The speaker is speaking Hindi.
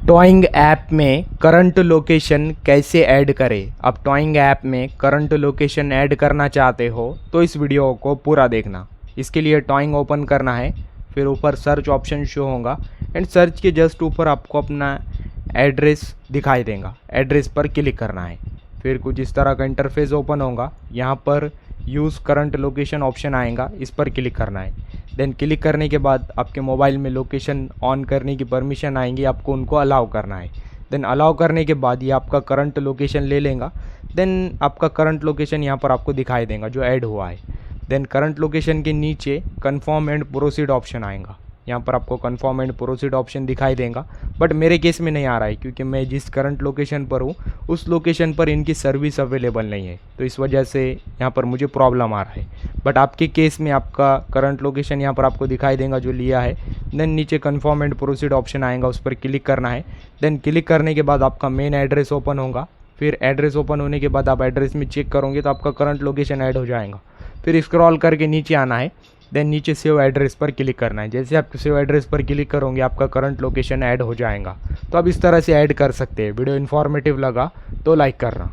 टॉइंग ऐप में करंट लोकेशन कैसे ऐड करें। अब टॉइंग ऐप में करंट लोकेशन ऐड करना चाहते हो तो इस वीडियो को पूरा देखना। इसके लिए टॉइंग ओपन करना है, फिर ऊपर सर्च ऑप्शन शो होगा एंड सर्च के जस्ट ऊपर आपको अपना एड्रेस दिखाई देगा। एड्रेस पर क्लिक करना है, फिर कुछ इस तरह का इंटरफेस ओपन होगा। यहाँ पर यूज़ करंट लोकेशन ऑप्शन आएगा, इस पर क्लिक करना है। देन क्लिक करने के बाद आपके मोबाइल में लोकेशन ऑन करने की परमिशन आएंगी, आपको उनको अलाउ करना है। देन अलाउ करने के बाद ये आपका करंट लोकेशन ले लेगा। देन आपका करंट लोकेशन यहाँ पर आपको दिखाई देगा जो ऐड हुआ है। देन करंट लोकेशन के नीचे कन्फर्म एंड प्रोसीड ऑप्शन आएगा। यहाँ पर आपको कन्फर्म एंड प्रोसीड ऑप्शन दिखाई देगा, बट मेरे केस में नहीं आ रहा है क्योंकि मैं जिस करंट लोकेशन पर हूँ उस लोकेशन पर इनकी सर्विस अवेलेबल नहीं है, तो इस वजह से यहाँ पर मुझे प्रॉब्लम आ रहा है। बट आपके केस में आपका करंट लोकेशन यहाँ पर आपको दिखाई देगा जो लिया है। देन नीचे कन्फर्म एंड प्रोसीड ऑप्शन आएगा, उस पर क्लिक करना है। देन क्लिक करने के बाद आपका मेन एड्रेस ओपन होगा। फिर एड्रेस ओपन होने के बाद आप एड्रेस में चेक करोगे तो आपका करंट लोकेशन ऐड हो जाएगा। फिर स्क्रॉल करके नीचे आना है। देन नीचे सेव एड्रेस पर क्लिक करना है। जैसे आप सेव एड्रेस पर क्लिक करोगे आपका करंट लोकेशन ऐड हो जाएगा। तो आप इस तरह से ऐड कर सकते हैं। वीडियो इन्फॉर्मेटिव लगा तो लाइक करना।